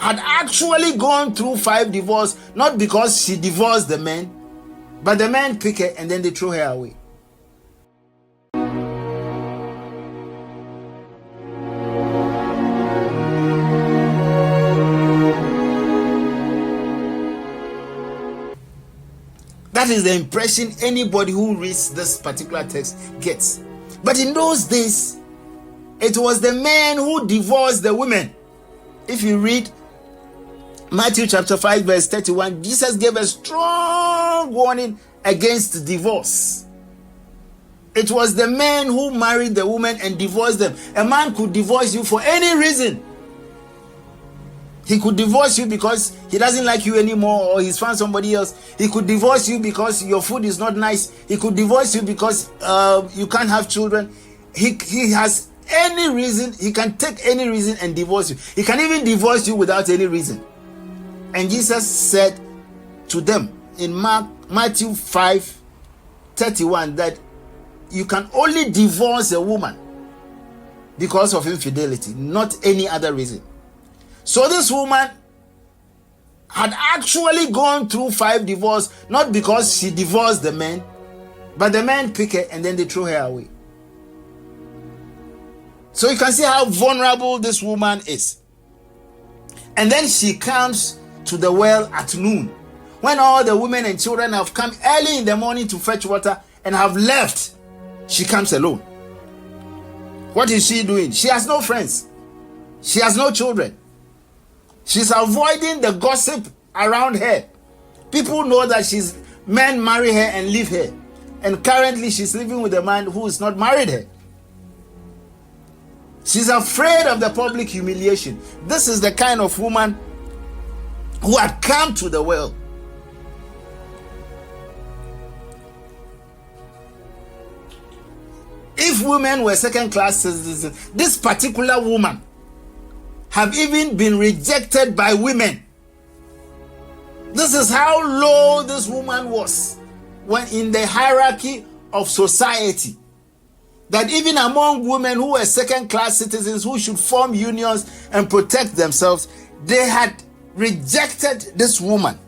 had actually gone through 5 divorces, not because she divorced the men, but the men pick her and then they throw her away. That is the impression anybody who reads this particular text gets. But in those days, it was the men who divorced the women. If you read Matthew chapter 5 verse 31, Jesus gave a strong warning against divorce. It was the men who married the women and divorced them. A man could divorce you for any reason. He could divorce you because he doesn't like you anymore, or he's found somebody else. He could divorce you because your food is not nice. He could divorce you because you can't have children. He has any reason. He can take any reason and divorce you. He can even divorce you without any reason. And Jesus said to them in Matthew 5:31 that you can only divorce a woman because of infidelity, not any other reason. So this woman had actually gone through 5 divorces, not because she divorced the men, but the men pick her and then they throw her away. So you can see how vulnerable this woman is. And then she comes to the well at noon, when all the women and children have come early in the morning to fetch water and have left. She comes alone. What is she doing? She has no friends. She has no children. She's avoiding the gossip around her. People know that men marry her and leave her. And currently she's living with a man who is not married her. She's afraid of the public humiliation. This is the kind of woman who had come to the well. If women were second-class citizens, this particular woman have even been rejected by women. This is how low this woman was when in the hierarchy of society. That even among women who were second-class citizens who should form unions and protect themselves, they had rejected this woman.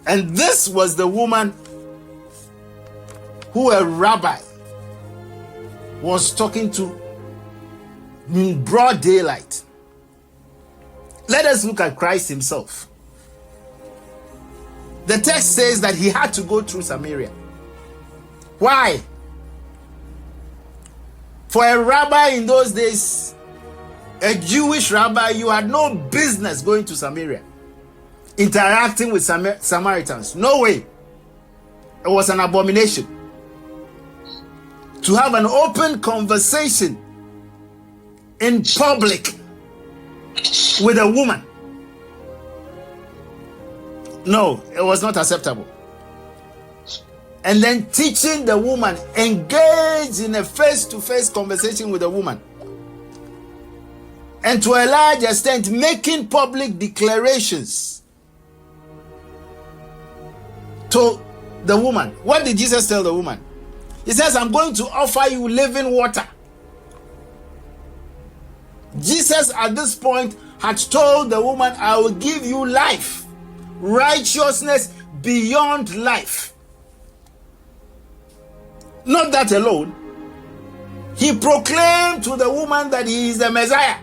And this was the woman who a rabbi was talking to in broad daylight. Let us look at Christ himself. The text says that he had to go through Samaria. Why? For a rabbi in those days, a Jewish rabbi, you had no business going to Samaria, interacting with Samaritans. No way. It was an abomination to have an open conversation in public with a woman. No, it was not acceptable. And then teaching the woman, engage in a face-to-face conversation with a woman. And to a large extent, making public declarations to the woman. What did Jesus tell the woman? He says, I'm going to offer you living water. Jesus at this point had told the woman, I will give you life, righteousness beyond life. Not that alone, he proclaimed to the woman that he is the Messiah.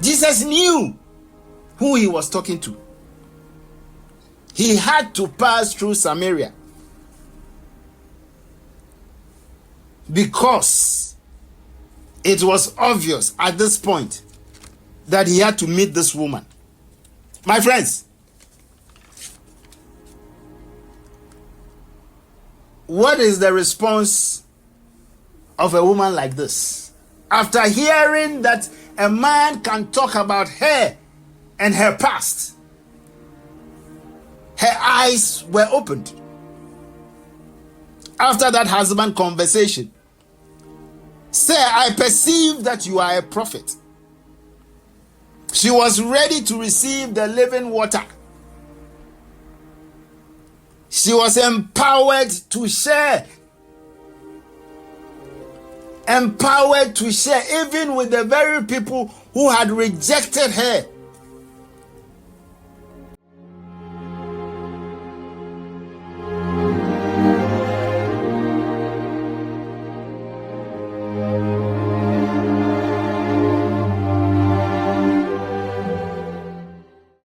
Jesus knew who he was talking to. He had to pass through Samaria because it was obvious at this point that he had to meet this woman. My friends, what is the response of a woman like this? After hearing that a man can talk about her and her past, her eyes were opened. After that husband conversation, sir, I perceive that you are a prophet. She was ready to receive the living water. She was empowered to share empowered to share, even with the very people who had rejected her